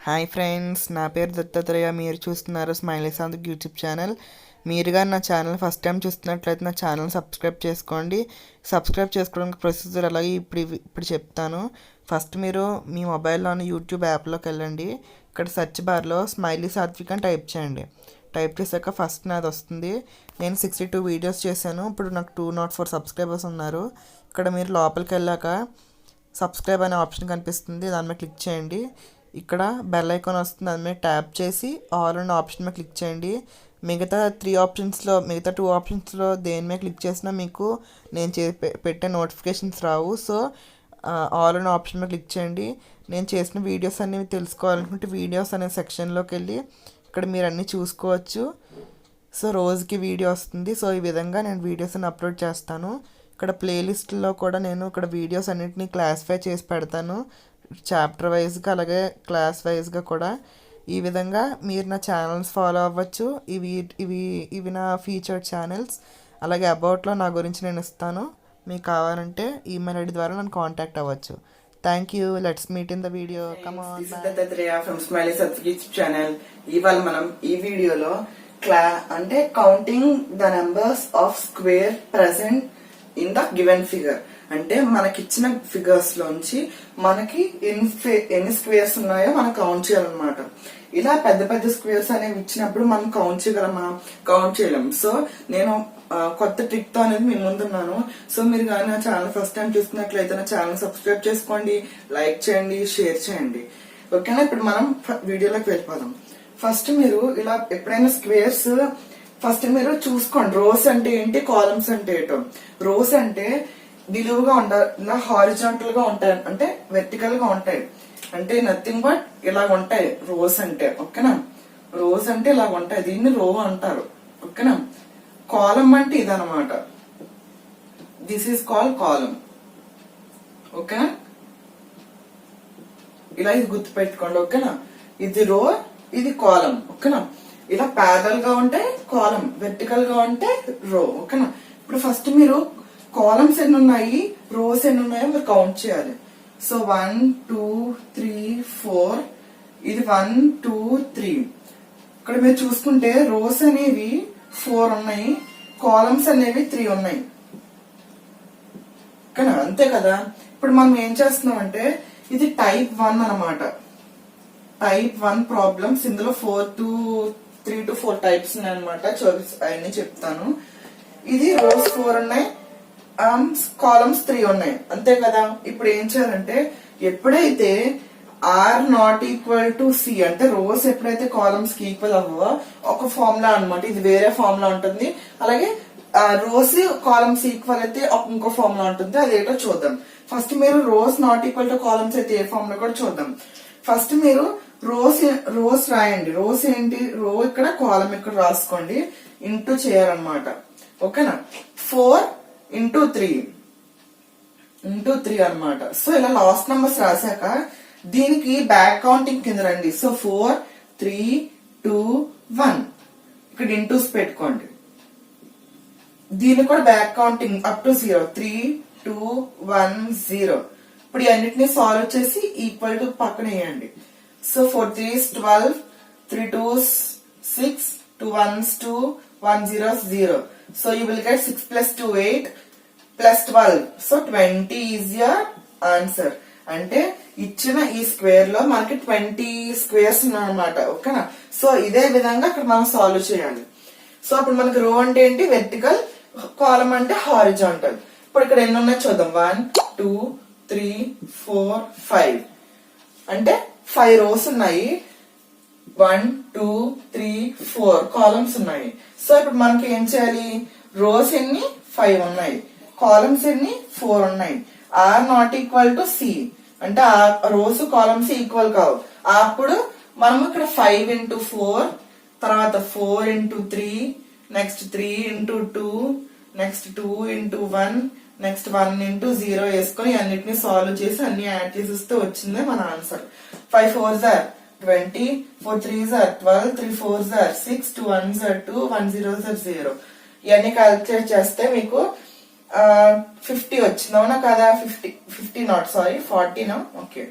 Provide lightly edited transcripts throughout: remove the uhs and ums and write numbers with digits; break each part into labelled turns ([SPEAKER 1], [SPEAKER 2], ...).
[SPEAKER 1] Hi friends, నా పేరు దత్తాత్రేయ. మీరు చూస్తున్నారు స్మైలీ సాత్విక్ యూట్యూబ్ ఛానల్. మీరుగా నా ఛానల్ ఫస్ట్ టైం చూస్తున్నట్లయితే నా ఛానల్ సబ్స్క్రైబ్ చేసుకోండి. సబ్స్క్రైబ్ చేసుకోవడానికి ప్రొసీజర్ అలాగే ఇప్పుడు చెప్తాను. ఫస్ట్ మీరు మీ మొబైల్లోని యూట్యూబ్ యాప్లోకి వెళ్ళండి. ఇక్కడ సెర్చ్ బార్లో స్మైలీ సాత్విక్ అని టైప్ చేయండి. టైప్ చేశాక ఫస్ట్ నాది వస్తుంది. నేను 62 వీడియోస్ చేశాను. ఇప్పుడు నాకు 204 సబ్స్క్రైబర్స్ ఉన్నారు. ఇక్కడ మీరు లోపలికి వెళ్ళాక సబ్స్క్రైబ్ అనే ఆప్షన్ కనిపిస్తుంది, దాని మీద క్లిక్ చేయండి. ఇక్కడ బెల్ ఐకాన్ వస్తుంది, దాని మీద ట్యాప్ చేసి ఆల్ అనే ఆప్షన్ మీద క్లిక్ చేయండి. మిగతా 2 ఆప్షన్స్లో దేని మీద క్లిక్ చేసినా మీకు నేను పెట్టే నోటిఫికేషన్స్ రావు. సో ఆల్ అనే ఆప్షన్ మీద క్లిక్ చేయండి. నేను చేసిన వీడియోస్ అన్నీ తెలుసుకోవాలనుకుంటే వీడియోస్ అనే సెక్షన్లోకి వెళ్ళి ఇక్కడ మీరు అన్నీ చూసుకోవచ్చు. సో రోజుకి వీడియో వస్తుంది. సో ఈ విధంగా నేను వీడియోస్ అన్ని అప్లోడ్ చేస్తాను. ఇక్కడ ప్లేలిస్ట్లో కూడా నేను ఇక్కడ వీడియోస్ అన్నిటిని క్లాసిఫై చేసి పెడతాను, చాప్టర్ వైజ్గా అలాగే క్లాస్ వైజ్గా కూడా. ఈ విధంగా మీరు నా ఛానల్స్ ఫాలో అవ్వచ్చు. ఇవి ఇవి ఇవి నా ఫీచర్డ్ ఛానల్స్. అలాగే అబౌట్లో నా గురించి నేను ఇస్తాను. మీకు కావాలంటే ఈమెయిల్ ఐడి ద్వారా నన్ను కాంటాక్ట్ అవ్వచ్చు. Thank you. Let's meet in the video. Come on.
[SPEAKER 2] From Smiley Satvik YouTube channel. ఇవాళ మనం ఈ వీడియోలో అంటే counting the numbers of square present in the given figure. అంటే మనకిచ్చిన ఫిగర్స్ లోంచి మనకి ఎన్ని స్క్వేర్స్ ఉన్నాయో మనం కౌంట్ చేయాలన్నమాట. ఇలా పెద్ద పెద్ద స్క్వేర్స్ అనేవి ఇచ్చినప్పుడు మనం కౌంట్ చేయగలమా? కౌంట్ చేయలేం. సో నేను కొత్త ట్రిక్ తో అనేది మీ ముందున్నాను. సో మీరు కానీ నా ఛానల్ ఫస్ట్ టైం చూస్తున్నట్లయితే నా ఛానల్ సబ్స్క్రైబ్ చేసుకోండి, లైక్ చేయండి, షేర్ చేయండి. ఓకేనా? ఇప్పుడు మనం వీడియోలోకి వెళ్ళిపోదాం. ఫస్ట్ మీరు ఇలా ఎప్పుడైనా స్క్వేర్స్ ఫస్ట్ మీరు చూసుకోండి. రోస్ అంటే ఏంటి, కాలమ్స్ అంటే ఏంటో. రోస్ అంటే నిలువుగా ఉంటాయి, ఇలా హారిజాంటల్ గా ఉంటాయి, అంటే వెర్టికల్ గా ఉంటాయి. అంటే నథింగ్ బట్ ఇలా ఉంటాయి రోస్ అంటే. ఓకేనా? రోస్ అంటే ఇలా ఉంటాయి, దీన్ని రో అంటారు. ఓకేనా? కాలం అంటే ఇదనమాట. దిస్ ఈస్ కాల్ కాలం. ఓకేనా? ఇలా ఇది గుర్తు పెట్టుకోండి. ఓకేనా? ఇది రో, ఇది కాలం. ఓకేనా? ఇలా ప్యారల్ గా ఉంటే కాలం, వెర్టికల్ గా ఉంటే రో. ఓకేనా? ఇప్పుడు ఫస్ట్ మీరు కాలమ్స్ ఎన్ని ఉన్నాయి, రోస్ ఎన్ని ఉన్నాయో మీరు కౌంట్ చేయాలి. సో 1 2 3 4, ఇది 1 2 3. ఇక్కడ మీరు చూసుకుంటే రోస్ అనేవి 4 ఉన్నాయి, కాలమ్స్ అనేవి 3 ఉన్నాయి. ఓకేనా? అంతే కదా. ఇప్పుడు మనం ఏం చేస్తున్నాం అంటే ఇది టైప్ 1 అన్నమాట. Type 1 problems. ఇందులో 3 to 4 టైప్స్ ఉన్నాయి అనమాట. అవన్నీ చెప్తాను. ఇది రోస్ 4 ఉన్నాయి, కాలమ్స్ 3 ఉన్నాయి. అంతే కదా. ఇప్పుడు ఏం చేయాలంటే ఎప్పుడైతే R not equal to C, అంటే రోస్ ఎప్పుడైతే కాలమ్స్ కి ఈక్వల్ అవ్వవో ఒక ఫార్ములా అనమాట. ఇది వేరే ఫార్ములా ఉంటుంది. అలాగే రోస్ కాలమ్స్ ఈక్వల్ అయితే ఇంకో ఫార్ములా ఉంటుంది. అదేటో చూద్దాం. ఫస్ట్ మీరు rows not equal to columns అయితే ఏ ఫార్ములా కూడా చూద్దాం. ఫస్ట్ మీరు రోస్ రాయండి. రోస్ ఏంటి, రో ఇక్కడ కాలం ఇక్కడ రాసుకోండి, ఇంటూ చేయాలన్నమాట. ఓకేనా? 4 into 3 అన్నమాట. సో ఇలా లాస్ట్ నెంబర్స్ రాశాక దీనికి బ్యాక్ కౌంటింగ్ కింద రండి. సో 4 3 2 1 ఇక్కడ ఇంటూస్ పెట్టుకోండి. దీన్ని కూడా బ్యాక్ కౌంటింగ్ అప్ టు 0 3 2 1 0. ఇప్పుడు ఈ అన్నిటిని సాల్వ్ చేసి ఈక్వల్ టు పక్కన వేయండి. So 4 3s 12, 3 2s 6, 2 1s 2, 1 0s 0. So you will get 6 plus 2 8 plus 12. So 20 is your answer. అంటే ఇచ్చిన ఈ స్క్వేర్ లో మనకి 20 స్క్వేర్స్ ఉన్నాయన్నమాట. ఓకేనా? సో ఇదే విధంగా ఇక్కడ మనం సాల్వ్ చేయాలి. సో అప్పుడు మనకి రో అంటే ఏంటి, వెర్టికల్, కాలం అంటే హారిజాంటల్. ఇప్పుడు ఇక్కడ ఎన్ని ఉన్నాయి చూద్దాం. 1 2 3 4 5 అంటే 5 రోస్ ఉన్నాయి, 1 2 3 4 కాలమ్స్ ఉన్నాయి. సో ఇప్పుడు మనకి ఏం చేయాలి, రోస్ ఎన్ని 5 ఉన్నాయి, కాలమ్స్ ఎన్ని 4 ఉన్నాయి. R not equal to C, అంటే ఆ రోస్ కాలమ్స్ ఈక్వల్ కావు. అప్పుడు మనం ఇక్కడ 5 into 4, తర్వాత 4 into 3, next 3 into 2, next 2 into 1, next 1 into 0 వేసుకొని అన్నిటిని సాల్వ్ చేసి అన్ని యాడ్ చేసిస్తే వచ్చిందే మన answer. 5 4s are 20, 4 3s are 12, 3 4s are 6, 2 1s are 2, 1 0s are 0. ఇవన్నీ క్యాల్కులేట్ చేస్తే మీకు 50 వచ్చింది. అవునా కదా? 50 నాట్, సారీ 40 నా. ఓకే,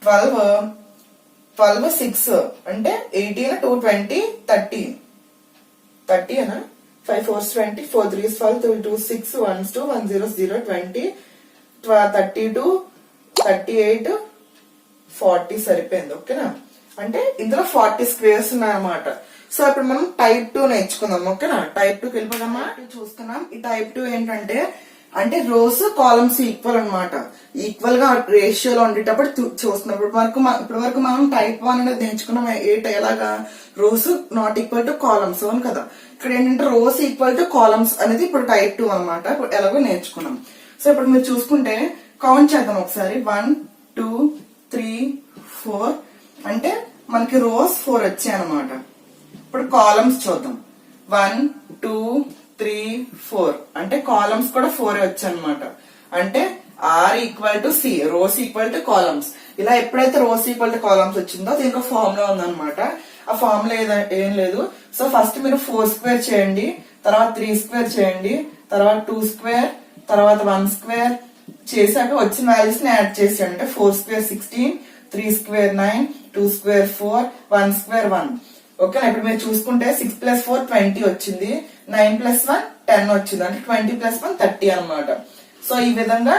[SPEAKER 2] 12 12 6 అంటే 18 2 20 30 30 అనా 5 4 20 4 3 12 3 2 6 1 2 1 0 0 20 32 38 40 సరిపోయింది. ఓకేనా, అంటే ఇందులో 40 స్క్వేర్స్ ఉన్నాయన్నమాట. సో ఇప్పుడు మనం టైప్ 2 నేర్చుకుందాం. ఓకేనా, టైప్ 2కి వెళ్ళిపోదామా? చూసుకున్నాం. ఈ టైప్ 2 ఏంటంటే అంటే రోస్ కాలమ్స్ ఈక్వల్ అన్నమాట. ఈక్వల్ గా రేషియోలో ఉండేటప్పుడు చూస్తున్నాం. ఇప్పటి వరకు మనం టైప్ 1 అనేది నేర్చుకున్నాం. ఎలాగా rows not equal to columns అవును కదా. ఇక్కడ ఏంటంటే రోస్ ఈక్వల్ టు కాలమ్స్ అనేది ఇప్పుడు టైప్ 2 అనమాట. ఇప్పుడు ఎలాగో నేర్చుకున్నాం. సో ఇప్పుడు మీరు చూసుకుంటే కౌంట్ చేద్దాం ఒకసారి. 1 2 3 4 అంటే మనకి రోస్ 4 వచ్చాయి అనమాట. ఇప్పుడు కాలమ్స్ చూద్దాం. 1 2 3 4 అంటే కాలమ్స్ కూడా 4 వచ్చాయి అనమాట. అంటే R equal to C, rows equal to columns. ఇలా ఎప్పుడైతే రోస్ ఈక్వల్ టు కాలమ్స్ వచ్చిందో దీనికి ఫార్ములా ఉందన్నమాట. ఆ ఫార్ములా ఏం లేదు. సో ఫస్ట్ మీరు 4 స్క్వేర్ చేయండి, తర్వాత 3 స్క్వేర్ చేయండి, తర్వాత 2 స్క్వేర్, తర్వాత 1 స్క్వేర్ చేశాక వచ్చిన వాల్యూస్ ని యాడ్ చేసేయండి. అంటే 4 స్క్వేర్ 16, 3 స్క్వేర్ 9, 2 స్క్వేర్ 4, 1 స్క్వేర్ 1. ఓకేనా, ఇప్పుడు మీరు చూసుకుంటే 6 + 4 20 వచ్చింది, 9 + 1 10 వచ్చింది. అంటే 20 + 1 30 అనమాట. సో ఈ విధంగా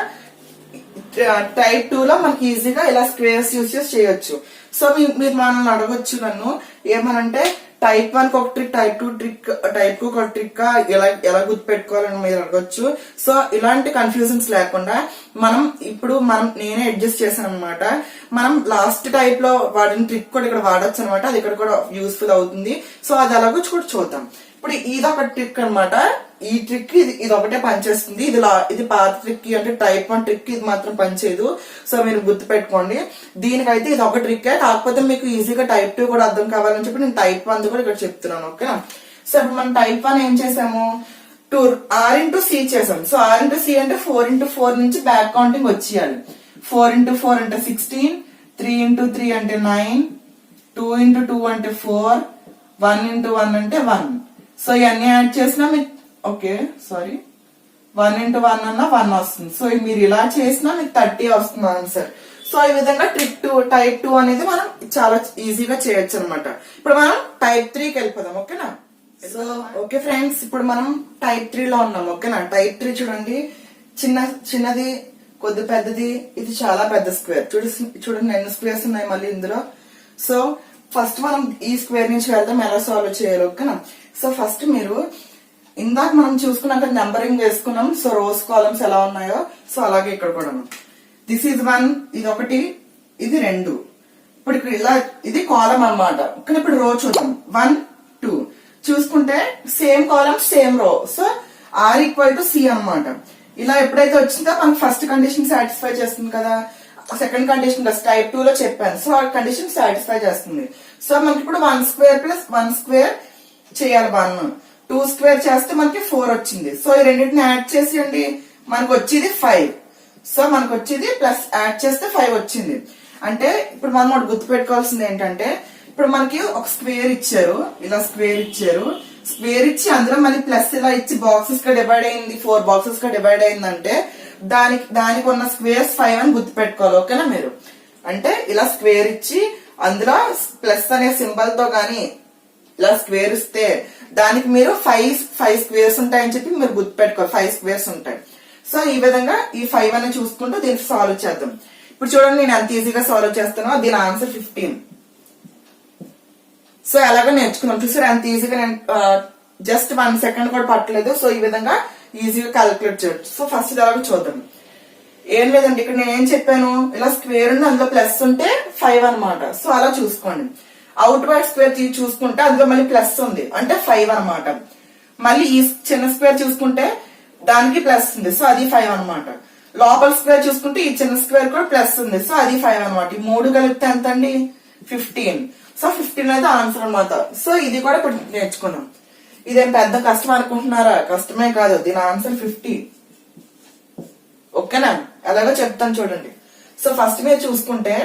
[SPEAKER 2] టైప్ 2 లో మనకి ఈజీగా ఇలా స్క్వేర్స్ యూజ్ చేసి చేయొచ్చు. సో మీరు మనల్ని అడగొచ్చు నన్ను ఏమనంటే టైప్ 1 కి ఒక ట్రిక్, టైప్ 2 ట్రిక్, టైప్ 2 ఒక ట్రిక్ ఎలా గుర్తుపెట్టుకోవాలని మీరు అడగొచ్చు. సో ఇలాంటి కన్ఫ్యూజన్స్ లేకుండా నేనే అడ్జస్ట్ చేశాను అనమాట. మనం లాస్ట్ టైప్ లో వాడిన ట్రిక్ కూడా ఇక్కడ వాడొచ్చు అనమాట. అది ఇక్కడ కూడా యూస్ఫుల్ అవుతుంది. సో అది ఎలాగో కూడా చూద్దాం. ఇప్పుడు ఇది ఒక ట్రిక్ అనమాట. ఈ ట్రిక్ ఇది ఒకటే పనిచేస్తుంది. ఇది పాత ట్రిక్ అంటే టైప్ 1 ట్రిక్ ఇది మాత్రం పనిచేయదు. సో మీరు గుర్తు పెట్టుకోండి. దీనికైతే ఇది ఒక ట్రిక్, కాకపోతే మీకు ఈజీగా టైప్ 2 కూడా అర్థం కావాలని చెప్పి నేను టైప్ 1 కూడా ఇక్కడ చెప్తున్నాను. ఓకేనా, సో ఇప్పుడు మనం టైప్ 1 ఏం చేసాము, ఆర్ ఇంటూ సి చేసాం. సో ఆర్ ఇంటూ సి అంటే 4 × 4 నుంచి బ్యాక్ కౌంటింగ్ వచ్చేయాలి. 4 × 4 అంటే 16, 3 × 3 అంటే 9, 2 × 2 అంటే 4, 1 × 1 అంటే 1. సో ఇవన్నీ యాడ్ చేసినా మీకు 1 × 1 అన్న 1 వస్తుంది. సో మీరు ఇలా చేసినా మీకు 30 వస్తుంది ఆన్సర్. సో ఈ విధంగా ట్రిక్ 2 టైప్ 2 అనేది మనం చాలా ఈజీగా చేయొచ్చు అనమాట. ఇప్పుడు మనం టైప్ 3కి వెళ్ళిపోదాం. ఓకేనా, సో ఓకే ఫ్రెండ్స్, ఇప్పుడు మనం టైప్ 3 లో ఉన్నాం. ఓకేనా, టైప్ 3 చూడండి, చిన్నది కొద్ది పెద్దది, ఇది చాలా పెద్ద స్క్వేర్. చూడండి ఎన్ని స్క్వేర్స్ ఉన్నాయి మళ్ళీ ఇందులో. సో ఫస్ట్ మనం ఈ స్క్వేర్ నుంచి వెళ్దాం ఎలా సాల్వ్ చేయాలి. ఓకేనా, సో ఫస్ట్ మీరు ఇందాక మనం చూసుకున్నాక నెంబరింగ్ వేసుకున్నాం. సో రోస్ కాలమ్స్ ఎలా ఉన్నాయో సో అలాగే ఇక్కడ కూడా దిస్ ఈజ్ 1, ఇది 1, ఇది 2. ఇప్పుడు ఇక్కడ ఇలా ఇది కాలం అన్నమాట. కానీ ఇప్పుడు రో చూద్దాం. 1 2 చూసుకుంటే same column same row. So R equal to C అన్నమాట. ఇలా ఎప్పుడైతే వచ్చిందో మనకు ఫస్ట్ కండిషన్ సాటిస్ఫై చేస్తుంది కదా. సెకండ్ కండిషన్ టైప్ 2 లో చెప్పాను. సో ఆ కండిషన్ సాటిస్ఫై చేస్తుంది. సో మనకి ఇప్పుడు 1 స్క్వేర్ + 1 స్క్వేర్ చేయాలి. 1 2 స్క్వేర్ చేస్తే మనకి 4 వచ్చింది. సో ఈ రెండింటిని యాడ్ చేసేయండి, మనకు వచ్చేది 5. సో మనకు వచ్చేది ప్లస్ యాడ్ చేస్తే 5 వచ్చింది. అంటే ఇప్పుడు మనం ఒకటి గుర్తు పెట్టుకోవాల్సింది ఏంటంటే ఇప్పుడు మనకి ఒక స్క్వేర్ ఇచ్చారు, ఇలా స్క్వేర్ ఇచ్చారు. స్క్వేర్ ఇచ్చి అందులో మళ్ళీ ప్లస్ ఇలా ఇచ్చి బాక్సెస్ గా డివైడ్ అయింది, 4 బాక్సెస్ గా డివైడ్ అయిందంటే దానికి ఉన్న స్క్వేర్స్ 5 అని గుర్తు పెట్టుకోవాలి. ఓకేనా, మీరు అంటే ఇలా స్క్వేర్ ఇచ్చి అందులో ప్లస్ అనే సింబల్ తో గాని ఇలా స్క్వేర్ ఇస్తే దానికి మీరు 5 స్క్వేర్స్ ఉంటాయని చెప్పి మీరు గుర్తుపెట్టుకోవాలి. 5 స్క్వేర్స్ ఉంటాయి. సో ఈ విధంగా ఈ 5 అని చూసుకుంటూ దీనికి సాల్వ్ చేద్దాం. ఇప్పుడు చూడండి నేను ఎంత ఈజీగా సాల్వ్ చేస్తానో. దీని ఆన్సర్ 15. సో ఎలాగో నేర్చుకున్నాం చూసారు ఎంత ఈజీగా. నేను జస్ట్ 1 సెకండ్ కూడా పట్టలేదు. సో ఈ విధంగా ఈజీగా క్యాలిక్యులేట్ చేయొచ్చు. సో ఫస్ట్ ఎలాగో చూద్దాం. ఏం లేదండి, ఇక్కడ నేను ఏం చెప్పాను, ఇలా స్క్వేర్ ఉండి అందులో ప్లస్ ఉంటే 5 అనమాట. సో అలా చూసుకోండి. అవుట్ వైడ్ స్క్వేర్ చూసుకుంటే అందులో మళ్ళీ ప్లస్ ఉంది అంటే 5 అనమాట. మళ్ళీ ఈ చిన్న స్క్వేర్ చూసుకుంటే దానికి ప్లస్ ఉంది. సో అది 5 అనమాట. లోపల స్క్వేర్ చూసుకుంటే ఈ చిన్న స్క్వేర్ కూడా ప్లస్ ఉంది. సో అది 5 అనమాట. ఈ 3 కలిపితే ఎంత అండి, 15. సో 15 అయితే ఆన్సర్ అనమాట. సో ఇది కూడా ఇప్పుడు నేర్చుకున్నాం. ఇదేం పెద్ద కష్టం అనుకుంటున్నారా? కష్టమే కాదు, దీని ఆన్సర్ 50. ఓకేనా, అలాగో చెప్తాను చూడండి. సో ఫస్ట్ మీరు చూసుకుంటే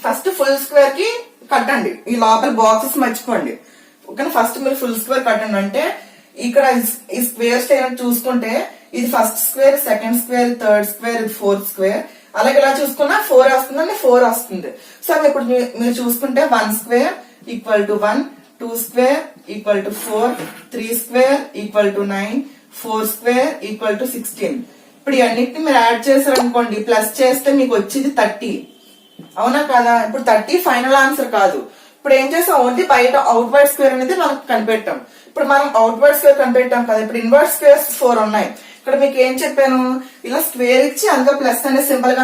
[SPEAKER 2] ఫస్ట్ ఫుల్ స్క్వేర్ కి కట్టండి. ఈ లోపల బాక్సెస్ మర్చిపోండి. ఓకేనా, ఫస్ట్ మీరు ఫుల్ స్క్వేర్ కట్టండి. అంటే ఇక్కడ ఈ స్క్వేర్స్ ఏమైనా చూసుకుంటే ఇది first square, second square, third square, ఇది ఫోర్త్ స్క్వేర్. అలాగే ఇలా చూసుకున్నా 4 వస్తుందండి, 4 వస్తుంది. సో ఇప్పుడు మీరు చూసుకుంటే 1 square equal to 1, 2 square equal to 4, 3 square equal to 9, 4 square equal to 16. ఇప్పుడు ఇవన్నిటిని మీరు యాడ్ చేశారనుకోండి, ప్లస్ చేస్తే మీకు వచ్చేది 30. అవునా కదా? ఇప్పుడు 30 ఫైనల్ ఆన్సర్ కాదు. ఇప్పుడు ఏం చేస్తాం, ఓన్లీ బయట అవుట్ వర్డ్ స్క్వేర్ అనేది మనం కనిపెట్టాం. ఇప్పుడు మనం అవుట్ వర్డ్ స్క్వేర్ కనిపెట్టాం కదా, ఇప్పుడు ఇన్వర్డ్ స్క్వేర్స్ 4 ఉన్నాయి. ఇక్కడ మీకు ఏం చెప్పాను, ఇలా స్క్వేర్ ఇచ్చి అందులో ప్లస్ అనే సింబల్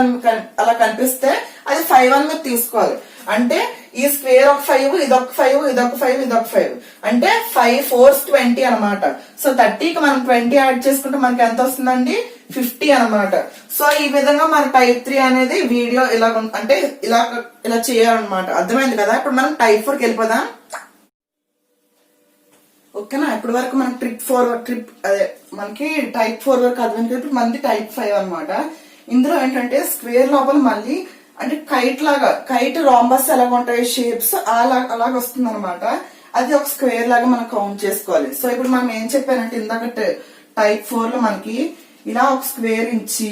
[SPEAKER 2] అలా కనిపిస్తే అది 5 అని మీరు తీసుకోవాలి. అంటే ఈ స్క్వేర్ ఒక 5, ఇదొక 5, ఇదొక 5, ఇదొక 5 అంటే 5 4s 20 అనమాట. సో 30కి మనం 20 యాడ్ చేసుకుంటే మనకి ఎంత వస్తుందండి, 50 అనమాట. సో ఈ విధంగా మన టైప్ 3 అనేది వీడియో ఇలా అంటే ఇలా చేయాలన్నమాట. అర్థమైంది కదా? ఇప్పుడు మనం టైప్ 4కి వెళ్ళిపోదాం. ఓకేనా? ఇప్పటి వరకు మనం మనకి టైప్ 4 వరకు అర్థమైంది. ఇప్పుడు మనది టైప్ 5 అనమాట. ఇందులో ఏంటంటే స్క్వేర్ లోపల మళ్ళీ అంటే కైట్ రాంబస్ ఎలాగ ఉంటాయి షేప్స్ అలాగ వస్తుంది అనమాట. అది ఒక స్క్వేర్ లాగా మనం కౌంట్ చేసుకోవాలి. సో ఇప్పుడు మనం ఏం చెప్పానంటే, ఇందాక టైప్ 4 లో మనకి ఇలా ఒక స్క్వేర్ ఇచ్చి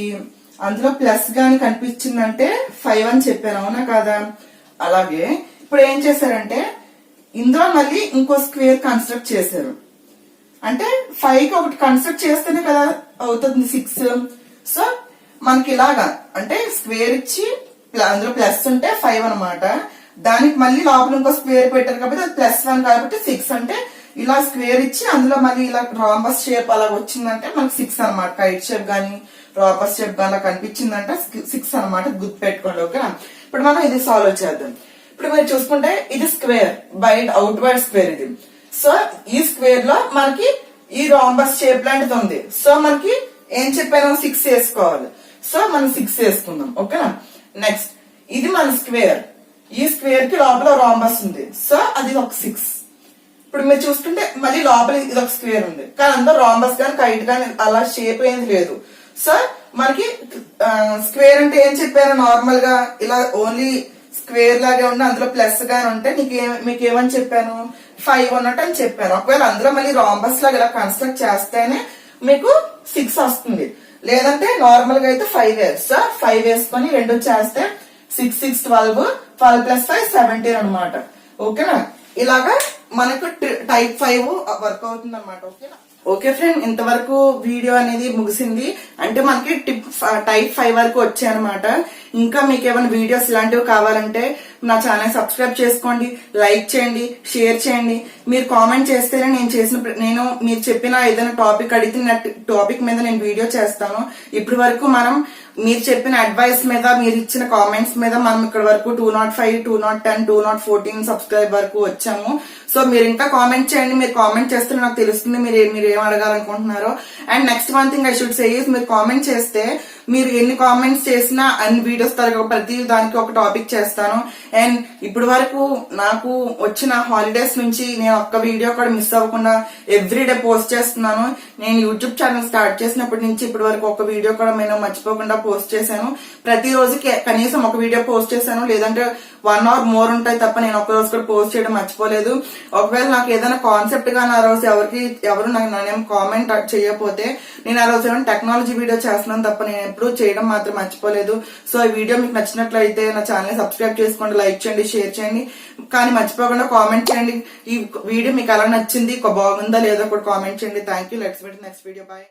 [SPEAKER 2] అందులో ప్లస్ గాని కనిపించిందంటే 5 అని చెప్పాను. అవునా కాదా? అలాగే ఇప్పుడు ఏం చేశారంటే ఇందులో మళ్ళీ ఇంకో స్క్వేర్ కన్స్ట్రక్ట్ చేశారు. అంటే 5కి ఒకటి కన్స్ట్రక్ట్ చేస్తేనే కదా అవుతుంది 6. సో మనకి ఇలాగా అంటే స్క్వేర్ ఇచ్చి అందులో ప్లస్ ఉంటే 5 అనమాట. దానికి మళ్ళీ లోపల ఇంకో స్క్వేర్ పెట్టారు కాబట్టి అది +1 కాబట్టి 6. అంటే ఇలా స్క్వేర్ ఇచ్చి అందులో మళ్ళీ ఇలా రాంబస్ షేప్ అలా వచ్చిందంటే మనకి 6 అనమాట. కైట్ షేప్ గానీ రాంబస్ షేప్ గానీ అలా కనిపించిందంటే 6 అనమాట. గుర్తు పెట్టుకోండి. ఓకేనా? ఇప్పుడు మనం ఇది సాల్వ్ చేద్దాం. ఇప్పుడు మీరు చూసుకుంటే ఇది స్క్వేర్, బయట అవుట్ వర్డ్ స్క్వేర్ ఇది. సో ఈ స్క్వేర్ లో మనకి ఈ రాంబస్ షేప్ లాంటిది ఉంది. సో మనకి ఏం చెప్పాను, 6 వేసుకోవాలి. సో మనం 6 వేసుకుందాం. ఓకేనా? నెక్స్ట్ ఇది మన స్క్వేర్, ఈ స్క్వేర్ కి లోపల రాంబస్ ఉంది. సో అది ఒక 6. ఇప్పుడు మీరు చూసుకుంటే మళ్ళీ లోపల ఇది ఒక స్క్వేర్ ఉంది, కానీ అందులో రాంబస్ గానీ కైట్ గానీ అలా షేప్ ఏంది లేదు. సో మనకి స్క్వేర్ అంటే ఏం చెప్పాను, నార్మల్ గా ఇలా ఓన్లీ స్క్వేర్ లాగే ఉండి అందులో ప్లస్ గానీ ఉంటే మీకేమని చెప్పాను, 5 ఉన్నట్టు అని చెప్పాను. ఒకవేళ అందులో మళ్ళీ రాంబస్ లాగా ఇలా కన్స్ట్రక్ట్ చేస్తేనే మీకు 6 వస్తుంది. లేదంటే నార్మల్ గా అయితే 5 వేస్తా. 5 వేసుకొని 2 చేస్తే 6 6 12, 12 + 5 17 అనమాట. ఓకేనా? ఇలాగా మనకు టైప్ 5 వర్క్ అవుతుంది అనమాట. ఓకేనా? ఓకే ఫ్రెండ్, ఇంతవరకు వీడియో అనేది ముగిసింది. అంటే మనకి టైప్ 5 వరకు వచ్చాయనమాట. ఇంకా మీకు ఏమైనా వీడియోస్ ఇలాంటివి కావాలంటే నా ఛానల్ సబ్స్క్రైబ్ చేసుకోండి, లైక్ చేయండి, షేర్ చేయండి. మీరు కామెంట్ చేస్తేనే నేను మీరు చెప్పిన ఏదైనా టాపిక్ అడిగితే టాపిక్ మీద నేను వీడియో చేస్తాను. ఇప్పటి వరకు మనం మీరు చెప్పిన అడ్వైస్ మీద, మీరు ఇచ్చిన కామెంట్స్ మీద మనం ఇక్కడ వరకు 205, 210, 214 సబ్స్క్రైబ్ వరకు వచ్చాము. సో మీరు ఇంకా కామెంట్ చేయండి. మీరు కామెంట్ చేస్తే నాకు తెలుస్తుంది మీరు ఏం అడగాలనుకుంటున్నారో. And next one thing I should say is, మీరు కామెంట్ చేస్తే మీరు ఎన్ని కామెంట్స్ చేసినా అన్ని వీడియోస్ తరగ ప్రతి దానికి ఒక టాపిక్ చేస్తాను. అండ్ ఇప్పటి వరకు నాకు వచ్చిన హాలిడేస్ నుంచి నేను ఒక్క వీడియో కూడా మిస్ అవ్వకుండా ఎవ్రీడే పోస్ట్ చేస్తున్నాను. నేను యూట్యూబ్ ఛానల్ స్టార్ట్ చేసినప్పటి నుంచి ఇప్పటి వరకు ఒక వీడియో కూడా నేను మర్చిపోకుండా పోస్ట్ చేశాను. ప్రతి రోజుకి కనీసం ఒక వీడియో పోస్ట్ చేశాను, లేదంటే 1 hour మోర్ ఉంటాయి తప్ప నేను ఒక రోజు కూడా పోస్ట్ చేయడం మర్చిపోలేదు. ఒకవేళ నాకు ఏదైనా కాన్సెప్ట్ గా ఆ రోజు ఎవరు నాకేం కామెంట్ చేయకపోతే నేను ఆ రోజు ఏమైనా టెక్నాలజీ వీడియో చేస్తున్నాను తప్ప నేను ఎప్పుడు చేయడం మాత్రం మర్చిపోలేదు. సో ఈ వీడియో మీకు నచ్చినట్లయితే నా ఛానల్ సబ్స్క్రైబ్ చేసుకోండి, లైక్ చేయండి, షేర్ చేయండి. కానీ మర్చిపోకుండా కామెంట్ చేయండి. ఈ వీడియో మీకు ఎలా నచ్చింది, బాగుందా లేదా కూడా కామెంట్ చేయండి. Thank you. Let's meet next video. Bye.